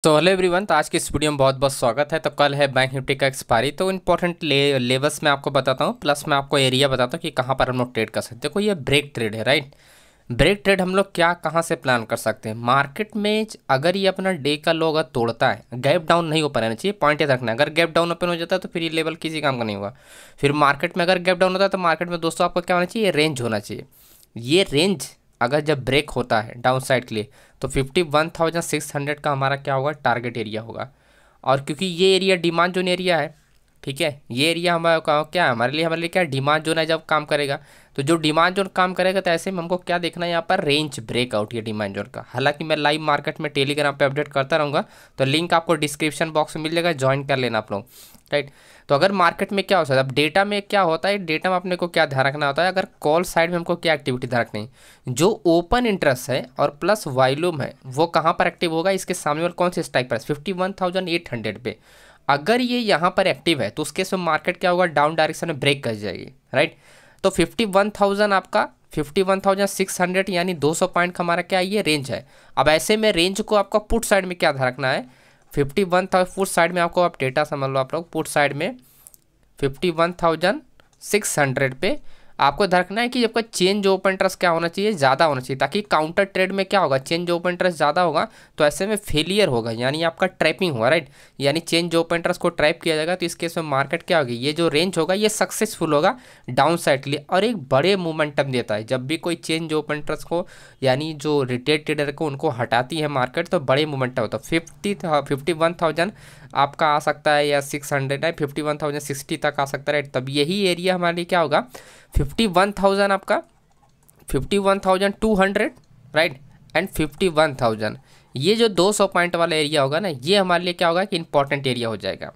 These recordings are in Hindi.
तो हेलो एवरीवन, तो आज की इस वीडियो में बहुत बहुत स्वागत है। तो कल है बैंक निफ्टी का एक्सपायरी। तो इंपॉर्टेंट लेवल्स मैं आपको बताता हूँ, प्लस मैं आपको एरिया बताता हूँ कि कहाँ पर हम लोग ट्रेड कर सकते हैं। देखो, ये ब्रेक ट्रेड है, राइट। ब्रेक ट्रेड हम लोग क्या कहाँ से प्लान कर सकते हैं मार्केट में। अगर ये अपना डे का लो अगर तोड़ता है, गैप डाउन नहीं ओपन रहना चाहिए, पॉइंट याद रखना है। अगर गैप डाउन ओपन हो जाता है तो फिर ये लेवल किसी काम का नहीं होगा। फिर मार्केट में अगर गैप डाउन होता है तो मार्केट में दोस्तों आपको क्या होना चाहिए, रेंज होना चाहिए। ये रेंज अगर जब ब्रेक होता है डाउन साइड के लिए तो 51,600 का हमारा क्या होगा, टारगेट एरिया होगा। और क्योंकि ये एरिया डिमांड जोन एरिया है, ठीक है, ये एरिया हमारा क्या है, हमारे लिए क्या डिमांड जोन है। जब काम करेगा तो जो डिमांड जोन काम करेगा तो ऐसे में हमको क्या देखना है, यहाँ पर रेंज ब्रेकआउट ये डिमांड जोन का। हालांकि मैं लाइव मार्केट में टेलीग्राम पे अपडेट करता रहूँगा, तो लिंक आपको डिस्क्रिप्शन बॉक्स में मिल जाएगा, ज्वाइन कर लेना आप लोग, राइट। तो अगर मार्केट में क्या हो सकता है, अब डेटा में क्या होता है, डेटा में अपने को क्या ध्यान रखना होता है। अगर कॉल साइड में हमको क्या एक्टिविटी ध्यान रखनी है, जो ओपन इंटरेस्ट है और प्लस वॉल्यूम है वो कहाँ पर एक्टिव होगा, इसके सामने वाले कौन से स्ट्राइक प्राइस 51,800 पे। अगर ये यहाँ पर एक्टिव है तो उसके में मार्केट क्या होगा, डाउन डायरेक्शन में ब्रेक कर जाएगी, राइट। तो 51,000 आपका 51,600 यानी 200 पॉइंट का हमारा क्या ये रेंज है। अब ऐसे में रेंज को आपका पुट साइड में क्या ध्यान रखना है, 51,000 पुट साइड में आपको आप डेटा समझ लो, आप लोग पुट साइड में 51,600 पे आपको ध्यान रखना है कि आपका चेंज ओपन इंटरेस्ट क्या होना चाहिए, ज़्यादा होना चाहिए। ताकि काउंटर ट्रेड में क्या होगा, चेंज ओपन इंटरेस्ट ज़्यादा होगा तो ऐसे में फेलियर होगा, यानी आपका ट्रैपिंग होगा, राइट। यानी चेंज ओपन इंटरेस्ट को ट्रैप किया जाएगा तो इस केस में मार्केट क्या होगी, ये जो रेंज होगा ये सक्सेसफुल होगा डाउन साइड के लिए और एक बड़े मोमेंटम देता है। जब भी कोई चेंज ओपन इंटरेस्ट को यानी जो रिटेल ट्रेडर को उनको हटाती है मार्केट तो बड़े मोमेंटम होता है। 51,000 आपका आ सकता है या 600 है, 51,060 तक आ सकता है, राइट। तब यही एरिया हमारे लिए क्या होगा, 51,000 आपका 51,200, राइट, एंड 51,000। ये जो 200 पॉइंट वाला एरिया होगा ना, ये हमारे लिए क्या होगा कि इंपॉर्टेंट एरिया हो जाएगा,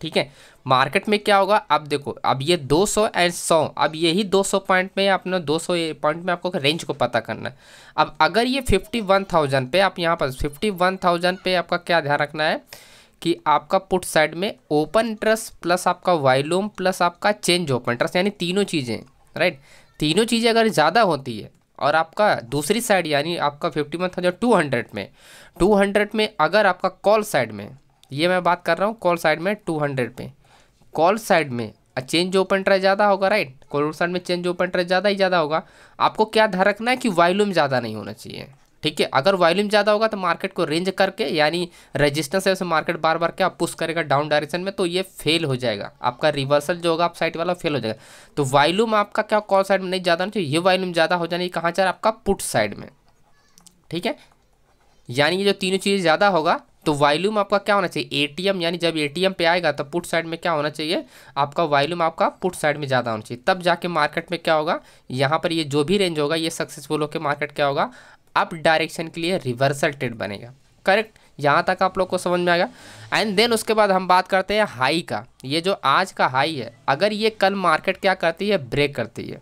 ठीक है। मार्केट में क्या होगा, अब देखो, अब ये 200 एंड 100, अब यही 200 पॉइंट में अपना 200 पॉइंट में आपको रेंज को पता करना है। अब अगर ये 51,000 पे आप यहाँ पर 51,000 पे आपका क्या ध्यान रखना है कि आपका पुट साइड में ओपन इंटरेस्ट प्लस आपका वॉल्यूम प्लस आपका चेंज ओपन इंटरेस्ट यानी तीनों चीज़ें, राइट। तीनों चीज़ें अगर ज़्यादा होती है और आपका दूसरी साइड यानी आपका 51,200 में 200 में अगर आपका कॉल साइड में, ये मैं बात कर रहा हूँ कॉल साइड में 200 पे, कॉल साइड में चेंज ओपन इंटरेस्ट ज़्यादा होगा, राइट। कॉल साइड में चेंज ओपन इंटरेस्ट ज़्यादा ही ज़्यादा होगा। आपको क्या ध्यान रखना है कि वॉल्यूम ज़्यादा नहीं होना चाहिए, ठीक है। अगर वॉल्यूम ज़्यादा होगा तो मार्केट को रेंज करके यानी रेजिस्टेंस है उसे मार्केट बार बार क्या पुश करेगा डाउन डायरेक्शन में, तो ये फेल हो जाएगा, आपका रिवर्सल जो होगा आप साइड वाला फेल हो जाएगा। तो वॉल्यूम आपका क्या कॉल साइड में नहीं ज़्यादा होना चाहिए, ये वॉल्यूम ज़्यादा हो जाना चाहिए कहाँ चाहे आपका पुट साइड में, ठीक है। यानी ये जो तीनों चीज़ें ज़्यादा होगा तो वॉल्यूम आपका क्या होना चाहिए, एटीएम यानी जब एटीएम पे आएगा तो पुट साइड में क्या होना चाहिए, आपका वॉल्यूम आपका पुट साइड में ज़्यादा होना चाहिए। तब जाके मार्केट में क्या होगा, यहाँ पर ये जो भी रेंज होगा ये सक्सेसफुल होकर मार्केट क्या होगा, अप डायरेक्शन के लिए रिवर्सल ट्रेड बनेगा, करेक्ट। यहाँ तक आप लोग को समझ में आएगा। एंड देन उसके बाद हम बात करते हैं हाई का। ये जो आज का हाई है, अगर ये कल मार्केट क्या करती है, ब्रेक करती है,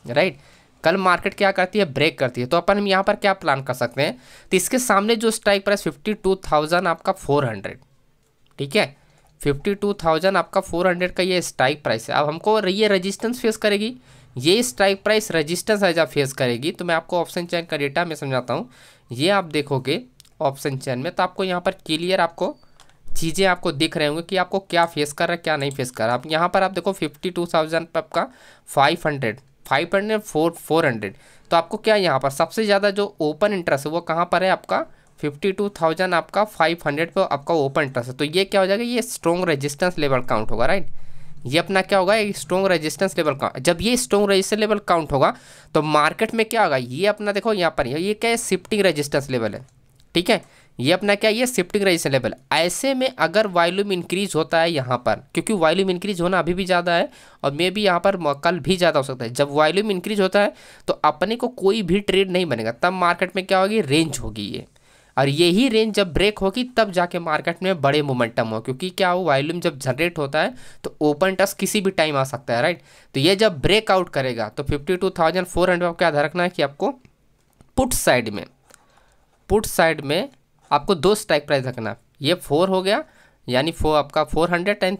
राइट। कल मार्केट क्या करती है, ब्रेक करती है, तो अपन हम यहाँ पर क्या प्लान कर सकते हैं। तो इसके सामने जो स्ट्राइक प्राइस 52,000 आपका 400, ठीक है, 52,000 आपका 400 का ये स्ट्राइक प्राइस है। अब हमको ये रेजिस्टेंस फेस करेगी, ये स्ट्राइक प्राइस रेजिस्टेंस है जब फेस करेगी तो मैं आपको ऑप्शन चेन का डेटा मैं समझाता हूँ। ये आप देखोगे ऑप्शन चेन में तो आपको यहाँ पर क्लियर आपको चीज़ें आपको दिख रहे होंगे कि आपको क्या फेस कर रहा है क्या नहीं फेस कर रहा है। आप यहाँ पर आप देखो 52,000 पर आपका 500 400, तो आपको क्या यहाँ पर सबसे ज़्यादा जो ओपन इंटरेस्ट है वो कहाँ पर है, आपका 52,000 आपका 500 पर आपका ओपन इंटरेस्ट है। तो ये क्या हो जाएगा, ये स्ट्रॉन्ग रेजिस्टेंस लेवल काउंट होगा, राइट। ये अपना क्या होगा, एक स्ट्रॉन्ग रेजिस्टेंस लेवल काउंट। जब ये स्ट्रॉन्ग रेजिस्टेंस लेवल काउंट होगा तो मार्केट में क्या होगा, ये अपना देखो यहाँ पर ये क्या है, शिफ्टिंग रेजिस्टेंस लेवल है, ठीक है। ये अपना क्या, ये शिफ्टिंग रेजिस्टेंस लेवल। ऐसे में अगर वॉल्यूम इंक्रीज होता है यहाँ पर, क्योंकि वॉल्यूम इंक्रीज होना अभी भी ज़्यादा है और मे भी यहाँ पर कल भी ज़्यादा हो सकता है। जब वॉल्यूम इंक्रीज होता है तो अपने को कोई भी ट्रेड नहीं बनेगा, तब मार्केट में क्या होगी, रेंज होगी ये। और यही रेंज जब ब्रेक होगी तब जाके मार्केट में बड़े मोमेंटम हो, क्योंकि क्या हो, वॉल्यूम जब जनरेट होता है तो ओपन टच किसी भी टाइम आ सकता है, राइट। तो ये जब ब्रेकआउट करेगा तो 52,400 आपको क्या ध्यान रखना है कि आपको पुट साइड में आपको दो स्ट्राइक प्राइस रखना। ये 4 हो गया यानी आपका 400 एंड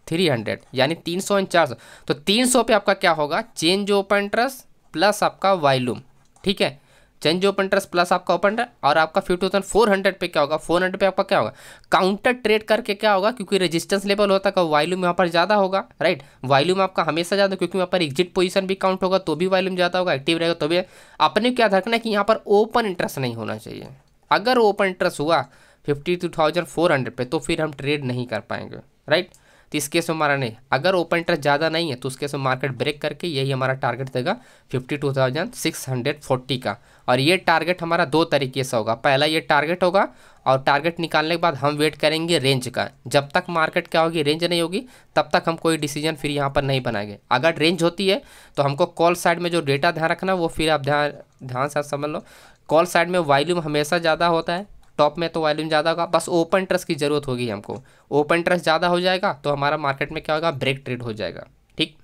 300 यानी 300 एंड 400। तो 300 पे आपका क्या होगा, चेंज ओपन इंटरेस्ट प्लस आपका वॉल्यूम, ठीक है। चेंज ओपन इंटरेस्ट प्लस आपका ओपन इंटरेस्ट, और आपका 5400 पे क्या होगा, 400 पे आपका क्या होगा, काउंटर ट्रेड करके क्या होगा, क्योंकि रेजिस्टेंस लेवल होता है वॉल्यूम यहाँ पर ज़्यादा होगा, राइट। वॉल्यूम आपका हमेशा ज़्यादा, क्योंकि यहाँ पर एग्जिट पोजीशन भी काउंट होगा तो भी वॉल्यूम ज़्यादा होगा, एक्टिव रहेगा तो भी। आपने क्या रखना है कि यहाँ पर ओपन इंटरेस्ट नहीं होना चाहिए। अगर ओपन इंटरेस्ट हुआ 52,400 पे तो फिर हम ट्रेड नहीं कर पाएंगे, राइट। तो इस केस में हमारा नहीं, अगर ओपन इंटरेस्ट ज़्यादा नहीं है तो उस केस में मार्केट ब्रेक करके यही हमारा टारगेट देगा 52,640 का। और ये टारगेट हमारा दो तरीके से होगा, पहला ये टारगेट होगा और टारगेट निकालने के बाद हम वेट करेंगे रेंज का। जब तक मार्केट क्या होगी, रेंज नहीं होगी, तब तक हम कोई डिसीजन फिर यहाँ पर नहीं बनाएंगे। अगर रेंज होती है तो हमको कॉल साइड में जो डेटा ध्यान रखना वो फिर आप ध्यान से समझ लो। कॉल साइड में वॉल्यूम हमेशा ज़्यादा होता है, टॉप में तो वॉल्यूम ज़्यादा होगा, बस ओपन इंटरेस्ट की ज़रूरत होगी हमको। ओपन इंटरेस्ट ज़्यादा हो जाएगा तो हमारा मार्केट में क्या होगा, ब्रेक ट्रेड हो जाएगा, ठीक,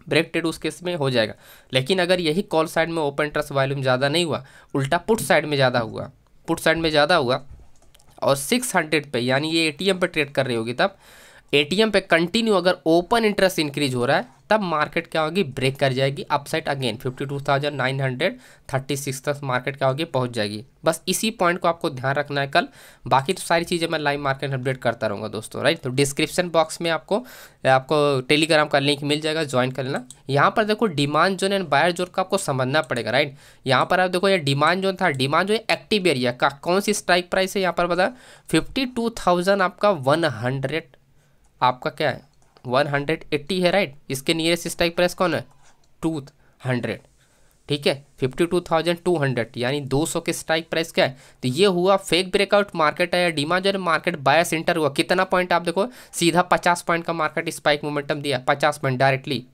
ब्रेक ट्रेड उस केस में हो जाएगा। लेकिन अगर यही कॉल साइड में ओपन इंटरेस्ट वॉल्यूम ज़्यादा नहीं हुआ, उल्टा पुट साइड में ज़्यादा हुआ, पुट साइड में ज़्यादा हुआ और 600 पे यानी ये एटीएम पे ट्रेड कर रही होगी, तब एटीएम पे कंटिन्यू अगर ओपन इंटरेस्ट इंक्रीज हो रहा है तब मार्केट क्या होगी, ब्रेक कर जाएगी अपसाइड अगेन 52,936 तक मार्केट क्या होगी, पहुंच जाएगी। बस इसी पॉइंट को आपको ध्यान रखना है कल। बाकी तो सारी चीज़ें मैं लाइव मार्केट अपडेट करता रहूँगा दोस्तों, राइट। तो डिस्क्रिप्शन बॉक्स में आपको टेलीग्राम का लिंक मिल जाएगा, ज्वाइन कर लेना। यहाँ पर देखो demand zone and buyer zone का आपको समझना पड़ेगा, राइट। यहाँ पर आप देखो ये डिमांड जोन था, डिमांड जो एक्टिव एरिया का कौन सी स्ट्राइक प्राइस है, यहाँ पर बता 52,000 आपका 100 आपका क्या है 180 है, राइट। इसके नियरेस्ट स्ट्राइक प्राइस कौन है 200, ठीक है 52,200 यानी 200 के स्ट्राइक प्राइस क्या है। तो ये हुआ फेक ब्रेकआउट मार्केट है, डिमांड जो है मार्केट बायर सेंटर हुआ। कितना पॉइंट आप देखो, सीधा 50 पॉइंट का मार्केट स्पाइक मोमेंटम दिया, 50 पॉइंट डायरेक्टली,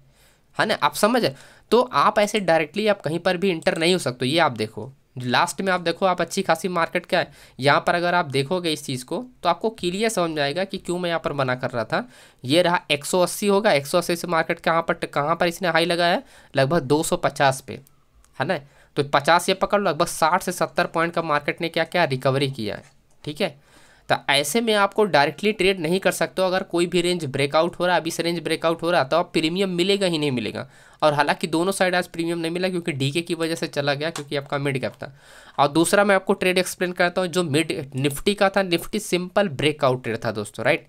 है ना, आप समझ। तो आप ऐसे डायरेक्टली आप कहीं पर भी इंटर नहीं हो सकते। ये आप देखो लास्ट में, आप देखो आप अच्छी खासी मार्केट क्या है यहाँ पर, अगर आप देखोगे इस चीज़ को तो आपको क्लियर समझ में आएगा कि क्यों मैं यहाँ पर मना कर रहा था। ये रहा 180 होगा, 180 से मार्केट कहाँ पर इसने हाई लगाया है, लगभग 250 पे, है ना। तो 50 ये पकड़ लो, लगभग 60 से 70 पॉइंट का मार्केट ने क्या क्या रिकवरी किया है, ठीक है। तो ऐसे में आपको डायरेक्टली ट्रेड नहीं कर सकते हो। अगर कोई भी रेंज ब्रेकआउट हो रहा है, अभी से रेंज ब्रेकआउट हो रहा है तो आप प्रीमियम मिलेगा ही नहीं मिलेगा। और हालांकि दोनों साइड आज प्रीमियम नहीं मिला क्योंकि डीके की वजह से चला गया, क्योंकि आपका मिड कैप था। और दूसरा मैं आपको ट्रेड एक्सप्लेन करता हूँ जो मिड निफ्टी का था। निफ्टी सिंपल ब्रेकआउट ट्रेड था दोस्तों, राइट।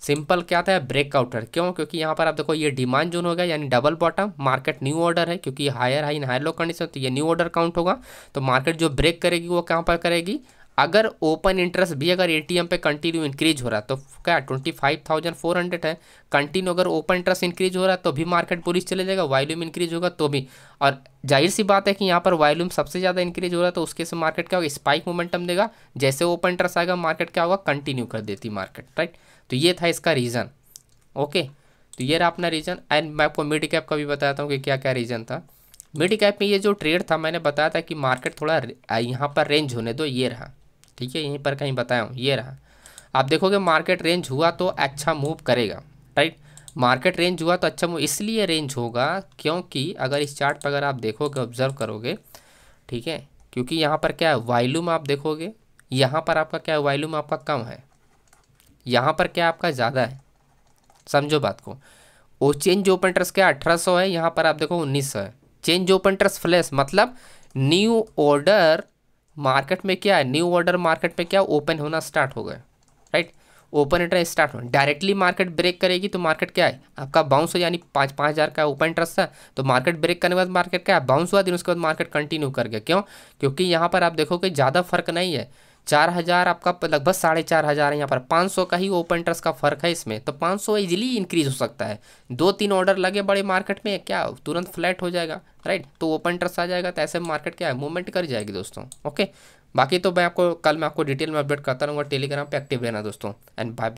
सिंपल क्या था, ब्रेकआउट ट्रेड। क्यों, क्योंकि यहाँ पर आप देखो ये डिमांड जोन होगा यानी double bottom, market new order है क्योंकि higher high higher low condition, तो ये न्यू ऑर्डर काउंट होगा। तो मार्केट जो ब्रेक करेगी वो कहाँ पर करेगी, अगर ओपन इंटरेस्ट भी अगर एटीएम पे कंटिन्यू इंक्रीज हो रहा है तो क्या 25,400 है, कंटिन्यू अगर ओपन इंटरेस्ट इंक्रीज हो रहा है तो भी मार्केट बुलिश चले जाएगा, वॉल्यूम इंक्रीज होगा तो भी। और जाहिर सी बात है कि यहाँ पर वॉल्यूम सबसे ज़्यादा इंक्रीज हो रहा है तो उसके से मार्केट क्या होगा, स्पाइक मोमेंटम देगा। जैसे ओपन इंटरेस्ट आएगा मार्केट क्या होगा, कंटिन्यू कर देती मार्केट, राइट। तो ये था इसका रीज़न, ओके। तो ये रहा अपना रीज़न। एंड मैं आपको मिड कैप का भी बताता हूँ कि क्या क्या रीज़न था। मिड कैप में ये जो ट्रेड था मैंने बताया था कि मार्केट थोड़ा यहाँ पर रेंज होने दो, ये रहा, ठीक है, यहीं पर कहीं बताया हूँ, ये रहा। आप देखोगे मार्केट रेंज हुआ तो अच्छा मूव करेगा, राइट। मार्केट रेंज हुआ तो अच्छा मूव इसलिए रेंज होगा क्योंकि अगर इस चार्ट पर अगर आप देखोगे, ऑब्जर्व करोगे, ठीक है, क्योंकि यहाँ पर क्या है वॉल्यूम आप देखोगे, यहाँ पर आपका क्या है वॉल्यूम आपका कम है, यहाँ पर क्या आपका ज़्यादा है, समझो बात को। वो चेंज ओपन इंटरेस्ट क्या 1800 है, यहाँ पर आप देखो 1900 है। चेंज ओपन इंटरेस्ट फ्लैश मतलब न्यू ऑर्डर मार्केट में क्या है, न्यू ऑर्डर मार्केट में क्या ओपन होना स्टार्ट हो गए, राइट। ओपन इंटरेस्ट स्टार्ट हो, डायरेक्टली मार्केट ब्रेक करेगी तो मार्केट क्या है आपका बाउंस हो, यानी 5,000 का ओपन इंटरेस्ट था तो मार्केट ब्रेक करने के बाद मार्केट क्या है बाउंस हुआ, दिन उसके बाद मार्केट कंटिन्यू कर गया। क्यों, क्योंकि यहाँ पर आप देखोगे ज़्यादा फर्क नहीं है, 4,000 आपका लगभग 4,500 है, यहाँ पर 500 का ही ओपन इंटरेस्ट का फर्क है इसमें, तो 500 इजीली इंक्रीज हो सकता है। 2-3 ऑर्डर लगे बड़े मार्केट में क्या तुरंत फ्लैट हो जाएगा, राइट। तो ओपन इंटरेस्ट आ जाएगा तो ऐसे मार्केट क्या है मूवमेंट कर जाएगी दोस्तों, ओके। बाकी तो मैं आपको कल मैं आपको डिटेल में अपडेट करता रहूँगा, टेलीग्राम पे एक्टिव रहना दोस्तों। And bye.